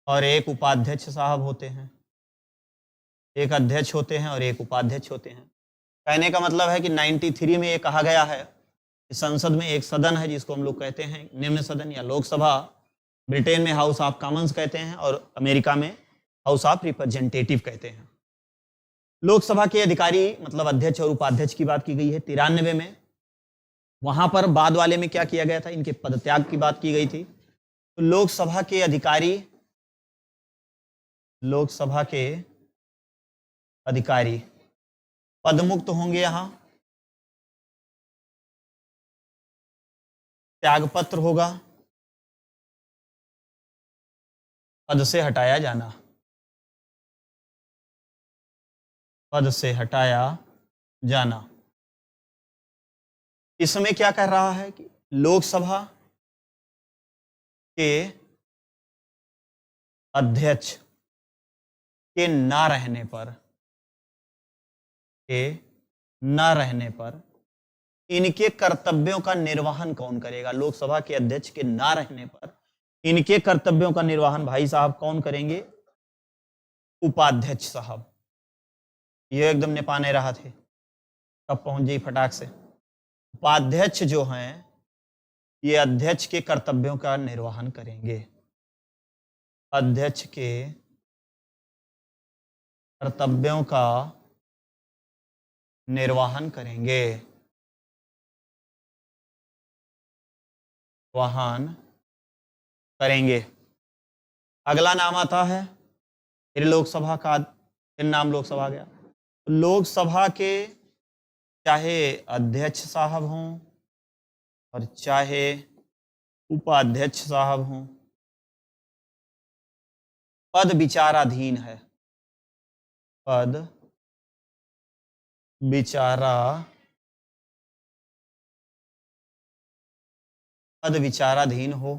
और एक उपाध्यक्ष साहब होते हैं। एक अध्यक्ष होते हैं और एक उपाध्यक्ष होते हैं। कहने का मतलब है कि 93 में ये कहा गया है कि संसद में एक सदन है जिसको हम लोग कहते हैं निम्न सदन या लोकसभा। ब्रिटेन में हाउस ऑफ कॉमन्स कहते हैं और अमेरिका में हाउस ऑफ रिप्रेजेंटेटिव कहते हैं। लोकसभा के अधिकारी मतलब अध्यक्ष और उपाध्यक्ष की बात की गई है 93 में। वहां पर बाद वाले में क्या किया गया था? इनके पदत्याग की बात की गई थी। तो लोकसभा के अधिकारी, लोकसभा के अधिकारी पदमुक्त होंगे। यहां त्यागपत्र होगा, पद से हटाया जाना, पद से हटाया जाना। इसमें क्या कह रहा है कि लोकसभा के अध्यक्ष के ना रहने पर, के ना रहने पर इनके कर्तव्यों का निर्वहन कौन करेगा? लोकसभा के अध्यक्ष के ना रहने पर इनके कर्तव्यों का निर्वहन भाई साहब कौन करेंगे? उपाध्यक्ष साहब। ये एकदम नेपाने रहा थे, कब पहुंच गई फटाक से। उपाध्यक्ष जो हैं ये अध्यक्ष के कर्तव्यों का निर्वहन करेंगे, अध्यक्ष के कर्तव्यों का निर्वहन करेंगे, वाहन करेंगे। अगला नाम आता है फिर लोकसभा का, फिर नाम लोकसभा गया। लोकसभा के चाहे अध्यक्ष साहब हों और चाहे उपाध्यक्ष साहब हों, पद विचाराधीन है, पद विचाराधीन हो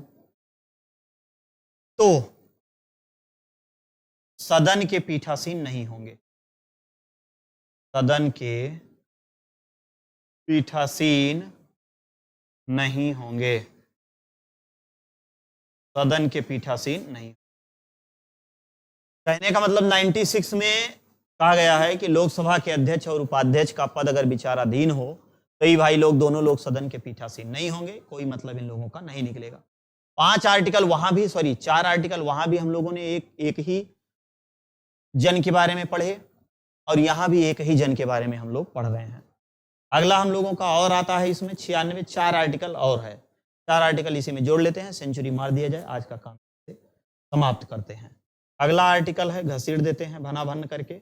तो सदन के पीठासीन नहीं होंगे, सदन के पीठासीन नहीं होंगे, सदन के पीठासीन नहीं। कहने का मतलब 96 में कहा गया है कि लोकसभा के अध्यक्ष और उपाध्यक्ष का पद अगर विचाराधीन हो तो ये भाई लोग दोनों लोग सदन के पीठासीन नहीं होंगे, कोई मतलब इन लोगों का नहीं निकलेगा। 5 आर्टिकल वहां भी, सॉरी 4 आर्टिकल वहां भी हम लोगों ने एक ही जन के बारे में पढ़े और यहां भी एक ही जन के बारे में हम लोग पढ़ रहे हैं। अगला हम लोगों का और आता है इसमें 96, 4 आर्टिकल और है, 4 आर्टिकल इसी में जोड़ लेते हैं, सेंचुरी मार दिया जाए, आज का काम समाप्त करते हैं। अगला आर्टिकल है, घसीट देते हैं भना भन करके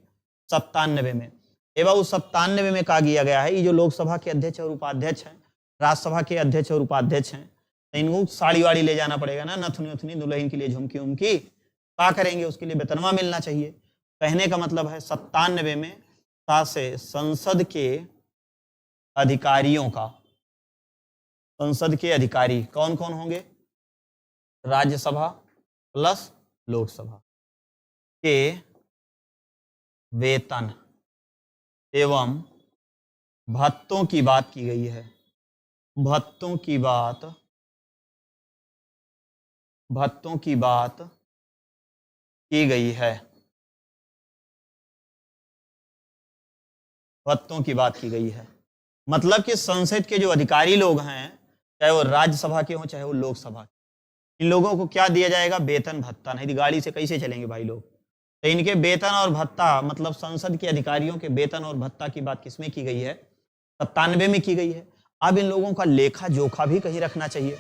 97 में। एवं उस 97 में कहा गया गया है ये जो लोकसभा के अध्यक्ष और उपाध्यक्ष हैं, राज्यसभा के अध्यक्ष और उपाध्यक्ष हैं, तो इनको साड़ी वाड़ी ले जाना पड़ेगा ना, नथुनी उथनी, दुल्हन के लिए झुमकी उमकी, क्या करेंगे उसके लिए वेतनवा मिलना चाहिए। कहने का मतलब है 97 में से संसद के अधिकारियों का, संसद के अधिकारी कौन कौन होंगे, राज्यसभा प्लस लोकसभा के वेतन एवं भत्तों की बात की गई है। भत्तों की बात की गई है। भत्तों की बात की गई है मतलब कि संसद के जो अधिकारी लोग हैं, चाहे वो राज्यसभा के हों चाहे वो लोकसभा के, इन लोगों को क्या दिया जाएगा, वेतन भत्ता। नहीं गाड़ी से कैसे चलेंगे भाई लोग, तो इनके वेतन और भत्ता, मतलब संसद के अधिकारियों के वेतन और भत्ता की बात किसमें की गई है, 97 में की गई है। अब इन लोगों का लेखा जोखा भी कहीं रखना चाहिए,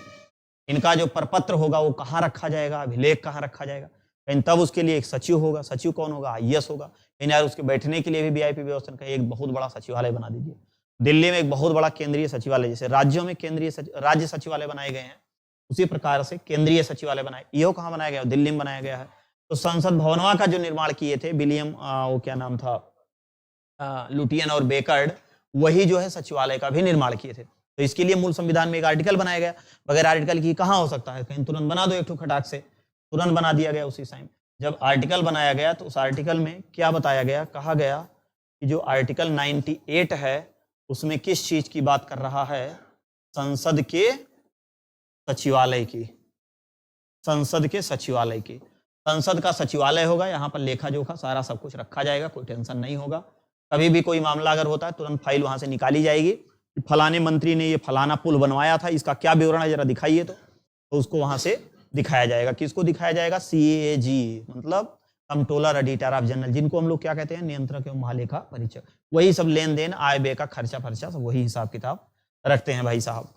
इनका जो प्रपत्र होगा वो कहाँ रखा जाएगा, अभिलेख कहाँ रखा जाएगा, लेकिन तब उसके लिए एक सचिव होगा। सचिव कौन होगा, आईएएस होगा। लेकिन यार उसके बैठने के लिए भी वीआईपी व्यवस्था का एक बहुत बड़ा सचिवालय बना दीजिए। दिल्ली में एक बहुत बड़ा केंद्रीय सचिवालय, जैसे राज्यों में राज्य सचिवालय बनाए गए हैं, उसी प्रकार से केंद्रीय सचिवालय बनाए। ये कहाँ बनाया गया, दिल्ली में बनाया गया है। तो संसद भवनवा का जो निर्माण किए थे विलियम, वो क्या नाम था, लुटियन और बेकर्ड, वही जो है सचिवालय का भी निर्माण किए थे। तो इसके लिए मूल संविधान में एक आर्टिकल बनाया गया। बगैर आर्टिकल की कहाँ हो सकता है, कहीं तुरंत बना दो एक ठो खटाक से, तुरंत बना दिया गया उसी टाइम। जब आर्टिकल बनाया गया तो उस आर्टिकल में क्या बताया गया, कहा गया कि जो आर्टिकल 98 है उसमें किस चीज की बात कर रहा है, संसद के सचिवालय की, संसद के सचिवालय की। संसद का सचिवालय होगा, यहाँ पर लेखा जोखा सारा सब कुछ रखा जाएगा, कोई टेंशन नहीं होगा। कभी भी कोई मामला अगर होता है तुरंत फाइल वहां से निकाली जाएगी, फलाने मंत्री ने ये फलाना पुल बनवाया था, इसका क्या विवरण है जरा दिखाइए, तो उसको वहां से दिखाया जाएगा। किसको दिखाया जाएगा, CAG मतलब कंट्रोलर ऑडिटर ऑफ जनरल, जिनको हम लोग क्या कहते हैं, नियंत्रक एवं महालेखा परीक्षक। वही सब लेन देन आय व्यय का खर्चा फर्चा सब वही हिसाब किताब रखते हैं भाई साहब।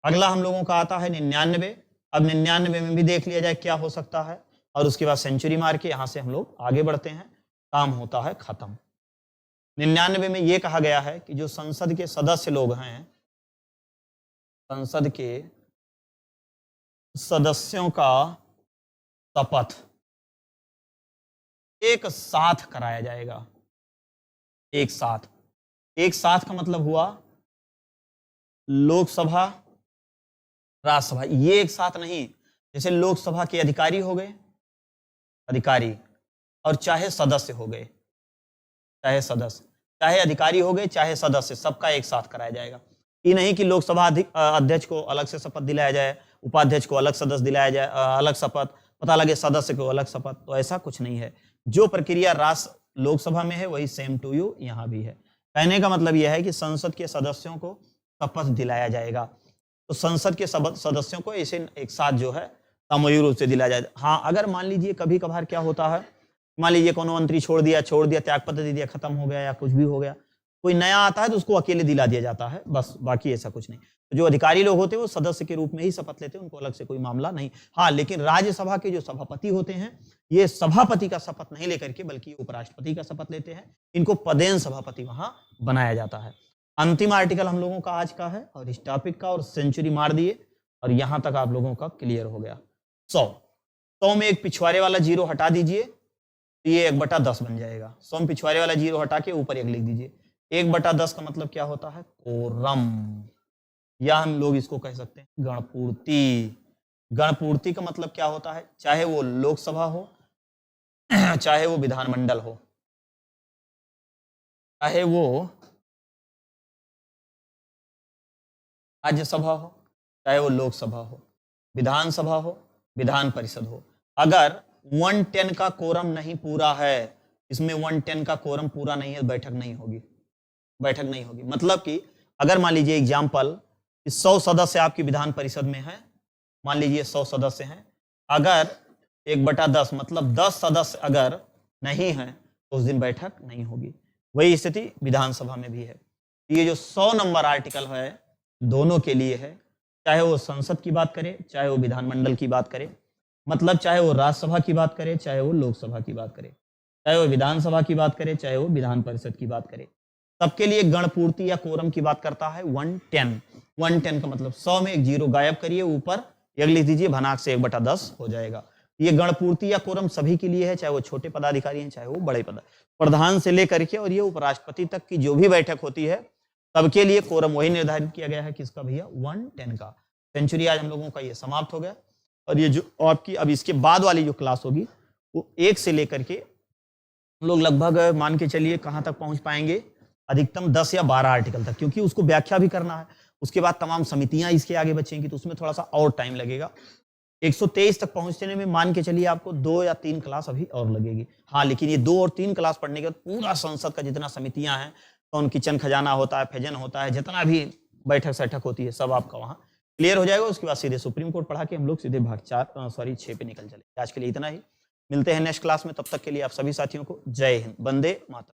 अगला हम लोगों का आता है 99। अब 99 में भी देख लिया जाए क्या हो सकता है, और उसके बाद सेंचुरी मार के यहां से हम लोग आगे बढ़ते हैं, काम होता है खत्म। 99 में यह कहा गया है कि जो संसद के सदस्य लोग हैं, संसद के सदस्यों का शपथ एक साथ कराया जाएगा। एक साथ, एक साथ का मतलब हुआ लोकसभा राज्यसभा, ये एक साथ नहीं। जैसे लोकसभा के अधिकारी हो गए, अधिकारी, और चाहे सदस्य हो गए, चाहे सदस्य, चाहे अधिकारी हो गए चाहे सदस्य, सबका एक साथ कराया जाएगा। ये नहीं कि लोकसभा अध्यक्ष को अलग से शपथ दिलाया जाए, उपाध्यक्ष को अलग सदस्य दिलाया जाए, अलग शपथ, पता लगे सदस्य को अलग शपथ, तो ऐसा कुछ नहीं है। जो प्रक्रिया राष्ट्र लोकसभा में है वही सेम टू यू यहाँ भी है। कहने का मतलब यह है कि संसद के सदस्यों को शपथ दिलाया जाएगा, तो संसद के सदस्यों को ऐसे एक साथ जो है सामूहिक रूप से दिलाया जाए। हाँ, अगर मान लीजिए कभी कभार क्या होता है, मान लीजिए कोनो मंत्री छोड़ दिया, त्यागपत्र दे दिया, खत्म हो गया या कुछ भी हो गया, कोई नया आता है तो उसको अकेले दिला दिया जाता है, बस, बाकी ऐसा कुछ नहीं। तो जो अधिकारी लोग होते हैं वो सदस्य के रूप में ही शपथ लेते हैं, उनको अलग से कोई मामला नहीं। हाँ, लेकिन राज्यसभा के जो सभापति होते हैं ये सभापति का शपथ नहीं लेकर के बल्कि उपराष्ट्रपति का शपथ लेते हैं, इनको पदेन सभापति वहां बनाया जाता है। अंतिम आर्टिकल हम लोगों का आज का है और इस टॉपिक का, और सेंचुरी मार दिए, और यहां तक आप लोगों का क्लियर हो गया। 100 में एक पिछवाड़े वाला जीरो हटा दीजिए, तो ये 1/10 बन जाएगा। 100 में पिछवाड़े वाला जीरो हटा के ऊपर 1 लिख दीजिए। 1/10 का मतलब क्या होता है, कोरम, या हम लोग इसको कह सकते हैं गणपूर्ति। गणपूर्ति का मतलब क्या होता है, चाहे वो लोकसभा हो चाहे वो विधानमंडल हो, चाहे वो राज्यसभा हो, चाहे वो लोकसभा हो, विधानसभा हो, विधान परिषद हो, अगर 110 का कोरम नहीं पूरा है, इसमें 110 का कोरम पूरा नहीं है, बैठक नहीं होगी, बैठक नहीं होगी। मतलब कि अगर मान लीजिए एग्जाम्पल 100 सदस्य आपकी विधान परिषद में है, मान लीजिए 100 सदस्य हैं, अगर 1/10 मतलब 10 सदस्य अगर नहीं है तो उस दिन बैठक नहीं होगी। वही स्थिति विधानसभा में भी है। ये जो 100 नंबर आर्टिकल है दोनों के लिए है, चाहे वो संसद की बात करे, चाहे वो विधानमंडल की बात करे, मतलब चाहे वो राज्यसभा की बात करे, चाहे वो लोकसभा की बात करे, चाहे वो विधानसभा की बात करे, चाहे वो विधान परिषद की बात करे, सबके लिए गणपूर्ति या कोरम की बात करता है 110। 110 का मतलब 100 में एक जीरो गायब करिए, ऊपर एक लिख दीजिए, भनाक से 1/10 हो जाएगा। ये गणपूर्ति या कोरम सभी के लिए है, चाहे वो छोटे पदाधिकारी हैं, चाहे वो बड़े प्रधान से लेकर के और ये उपराष्ट्रपति तक की जो भी बैठक होती है सबके लिए कोरम वही निर्धारित किया गया है, किसका भैया 110 का। सेंचुरी आज हम लोगों का ये समाप्त हो गया। और ये जो आपकी अब इसके बाद वाली जो क्लास होगी वो 1 से लेकर के हम लोग लगभग मान के चलिए कहाँ तक पहुंच पाएंगे, अधिकतम 10 या 12 आर्टिकल तक, क्योंकि उसको व्याख्या भी करना है। उसके बाद तमाम समितियां इसके आगे बचेंगी तो उसमें थोड़ा सा और टाइम लगेगा। 123 तक पहुंचने में मान के चलिए आपको 2 या 3 क्लास अभी और लगेगी। हाँ, लेकिन ये 2 और 3 क्लास पढ़ने के बाद पूरा संसद का जितना समितियां हैं, कौन किचन खजाना होता है, फेजन होता है, जितना भी बैठक सैठक होती है, सब आपका वहाँ क्लियर हो जाएगा। उसके बाद सीधे सुप्रीम कोर्ट पढ़ा के हम लोग सीधे भाग 6 पे निकल चले। आज के लिए इतना ही, मिलते हैं नेक्स्ट क्लास में। तब तक के लिए आप सभी साथियों को जय हिंद, वंदे मातरम।